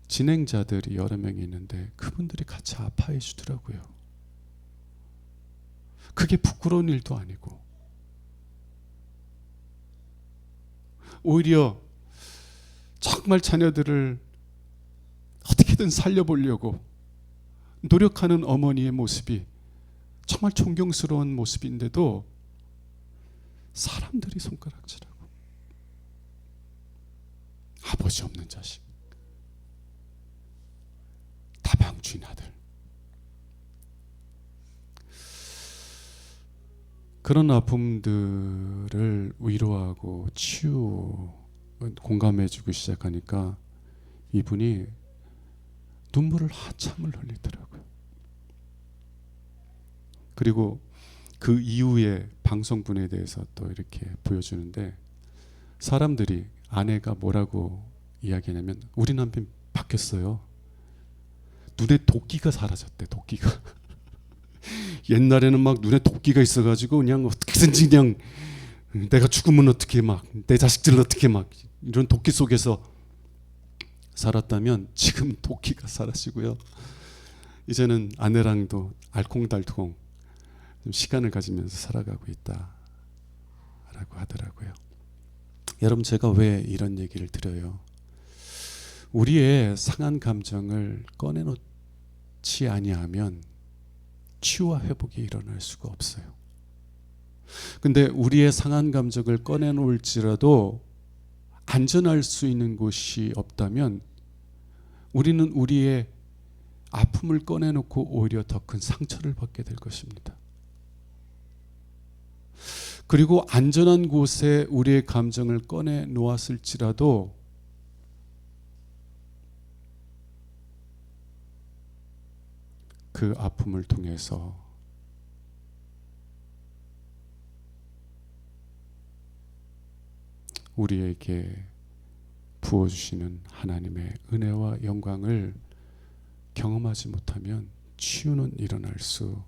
A: 진행자들이 여러 명이 있는데 그분들이 같이 아파해 주더라고요. 그게 부끄러운 일도 아니고 오히려 정말 자녀들을 어떻게든 살려보려고 노력하는 어머니의 모습이 정말 존경스러운 모습인데도 사람들이 손가락질하고, 아버지 없는 자식, 다방주인 아들, 그런 아픔들을 위로하고 공감해주고 시작하니까 이분이 눈물을 한참을 흘리더라고요. 그리고 그 이후에 방송분에 대해서 또 이렇게 보여주는데, 사람들이, 아내가 뭐라고 이야기하냐면, 우리 남편 바뀌었어요. 눈에 도끼가 사라졌대. 도끼가. 옛날에는 막 눈에 도끼가 있어가지고 그냥 어떻게든지 그냥 내가 죽으면 어떻게 막 내 자식들을 어떻게 막 이런 도끼 속에서 살았다면, 지금 도끼가 사라지고요. 이제는 아내랑도 알콩달콩 좀 시간을 가지면서 살아가고 있다라고 하더라고요. 여러분, 제가 왜 이런 얘기를 드려요? 우리의 상한 감정을 꺼내놓지 아니하면 치유와 회복이 일어날 수가 없어요. 근데 우리의 상한 감정을 꺼내놓을지라도 안전할 수 있는 곳이 없다면 우리는 우리의 아픔을 꺼내놓고 오히려 더 큰 상처를 받게 될 것입니다. 그리고 안전한 곳에 우리의 감정을 꺼내놓았을지라도 그 아픔을 통해서 우리에게 부어주시는 하나님의 은혜와 영광을 경험하지 못하면 치유는 일어날 수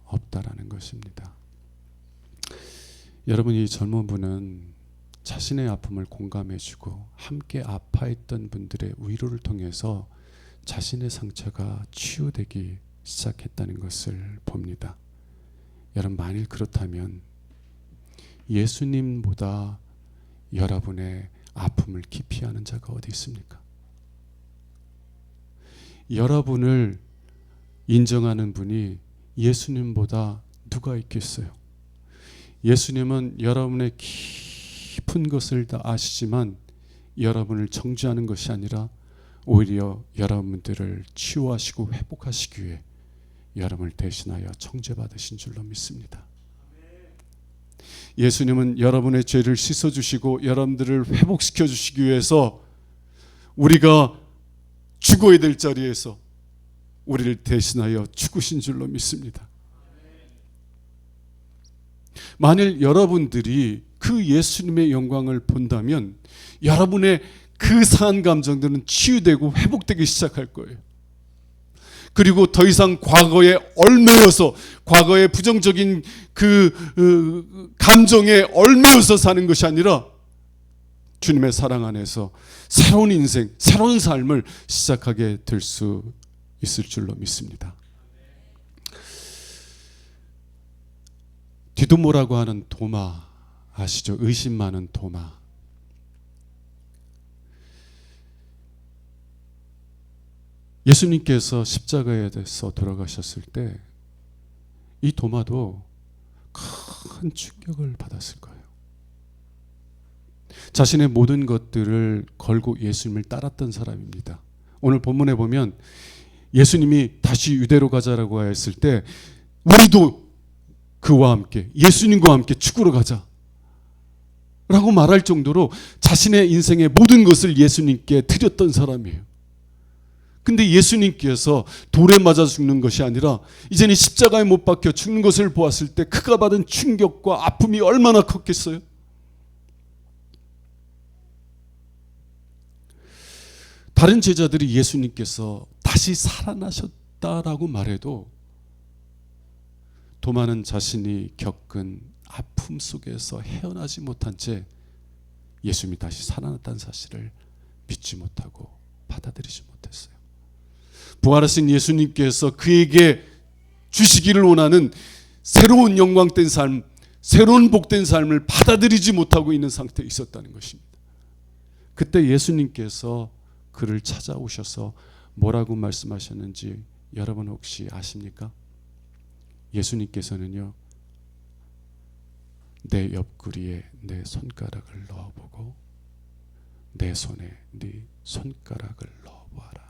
A: 없다라는 것입니다. 여러분, 이 젊은 분은 자신의 아픔을 공감해주고 함께 아파했던 분들의 위로를 통해서 자신의 상처가 치유되기 시작했다는 것을 봅니다. 여러분, 만일 그렇다면 예수님보다 여러분의 아픔을 깊이 아는 자가 어디 있습니까? 여러분을 인정하는 분이 예수님보다 누가 있겠어요? 예수님은 여러분의 깊은 것을 다 아시지만 여러분을 정죄하는 것이 아니라 오히려 여러분들을 치유하시고 회복하시기 위해 여러분을 대신하여 정죄받으신 줄로 믿습니다. 예수님은 여러분의 죄를 씻어주시고 여러분들을 회복시켜 주시기 위해서 우리가 죽어야 될 자리에서 우리를 대신하여 죽으신 줄로 믿습니다. 만일 여러분들이 그 예수님의 영광을 본다면 여러분의 그 상한 감정들은 치유되고 회복되기 시작할 거예요. 그리고 더 이상 과거에 얽매여서, 과거의 부정적인 그 감정에 얽매여서 사는 것이 아니라 주님의 사랑 안에서 새로운 인생, 새로운 삶을 시작하게 될 수 있을 줄로 믿습니다. 디두모라고 하는 도마 아시죠? 의심 많은 도마. 예수님께서 십자가에서 돌아가셨을 때 이 도마도 큰 충격을 받았을 거예요. 자신의 모든 것들을 걸고 예수님을 따랐던 사람입니다. 오늘 본문에 보면 예수님이 다시 유대로 가자라고 했을 때 우리도 그와 함께, 예수님과 함께 죽으러 가자 라고 말할 정도로 자신의 인생의 모든 것을 예수님께 드렸던 사람이에요. 근데 예수님께서 돌에 맞아 죽는 것이 아니라 이제는 십자가에 못 박혀 죽는 것을 보았을 때 그가 받은 충격과 아픔이 얼마나 컸겠어요? 다른 제자들이 예수님께서 다시 살아나셨다라고 말해도 도마는 자신이 겪은 아픔 속에서 헤어나지 못한 채 예수님이 다시 살아났다는 사실을 믿지 못하고 받아들이지 못했어요. 부활하신 예수님께서 그에게 주시기를 원하는 새로운 영광된 삶, 새로운 복된 삶을 받아들이지 못하고 있는 상태에 있었다는 것입니다. 그때 예수님께서 그를 찾아오셔서 뭐라고 말씀하셨는지 여러분 혹시 아십니까? 예수님께서는요, 내 옆구리에 내 손가락을 넣어보고 내 손에 네 손가락을 넣어보아라.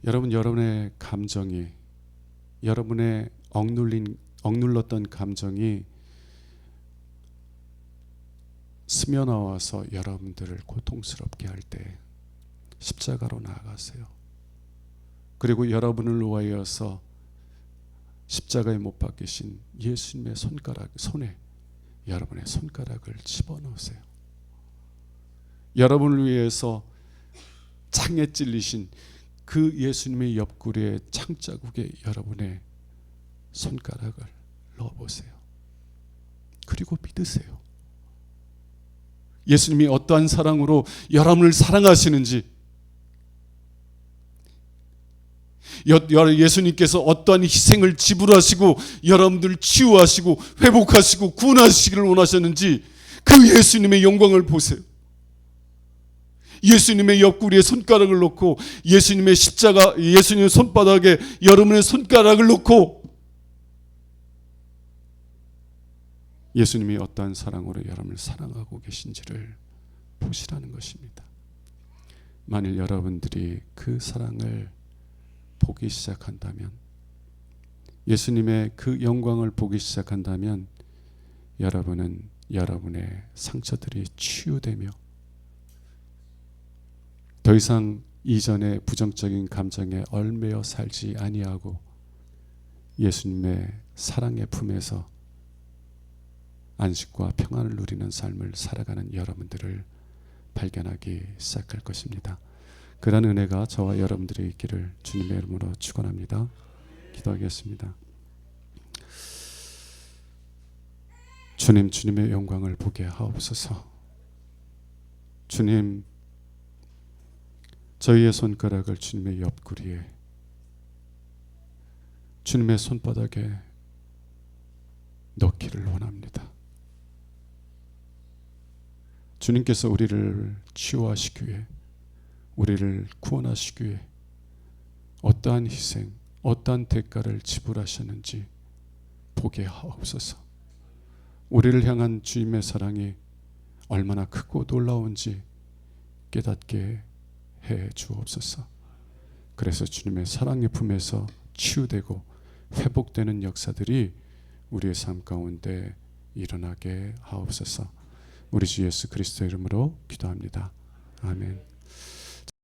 A: 여러분, 여러분의 감정이, 여러분의 억눌렀던 감정이 스며나와서 여러분들을 고통스럽게 할 때 십자가로 나아가세요. 그리고 여러분을 위하여서 십자가에 못 박히신 예수님의 손에 여러분의 손가락을 집어넣으세요. 여러분을 위해서 창에 찔리신 그 예수님의 옆구리의 창자국에 여러분의 손가락을 넣어보세요. 그리고 믿으세요. 예수님이 어떠한 사랑으로 여러분을 사랑하시는지, 예수님께서 어떠한 희생을 지불하시고 여러분들 치유하시고 회복하시고 구원하시기를 원하셨는지 그 예수님의 영광을 보세요. 예수님의 옆구리에 손가락을 놓고 예수님의 십자가, 예수님의 손바닥에 여러분의 손가락을 놓고 예수님이 어떠한 사랑으로 여러분을 사랑하고 계신지를 보시라는 것입니다. 만일 여러분들이 그 사랑을 보기 시작한다면, 예수님의 그 영광을 보기 시작한다면 여러분은 여러분의 상처들이 치유되며 더 이상 이전의 부정적인 감정에 얽매여 살지 아니하고 예수님의 사랑의 품에서 안식과 평안을 누리는 삶을 살아가는 여러분들을 발견하기 시작할 것입니다. 그런 은혜가 저와 여러분들이 있기를 주님의 이름으로 축원합니다. 기도하겠습니다. 주님, 주님의 영광을 보게 하옵소서. 주님, 저희의 손가락을 주님의 옆구리에, 주님의 손바닥에 넣기를 원합니다. 주님께서 우리를 치유하시기 위해, 우리를 구원하시기 위해 어떠한 희생, 어떠한 대가를 지불하셨는지 보게 하옵소서. 우리를 향한 주님의 사랑이 얼마나 크고 놀라운지 깨닫게 해 주옵소서. 그래서 주님의 사랑의 품에서 치유되고 회복되는 역사들이 우리의 삶 가운데 일어나게 하옵소서. 우리 주 예수 그리스도 이름으로 기도합니다. 아멘.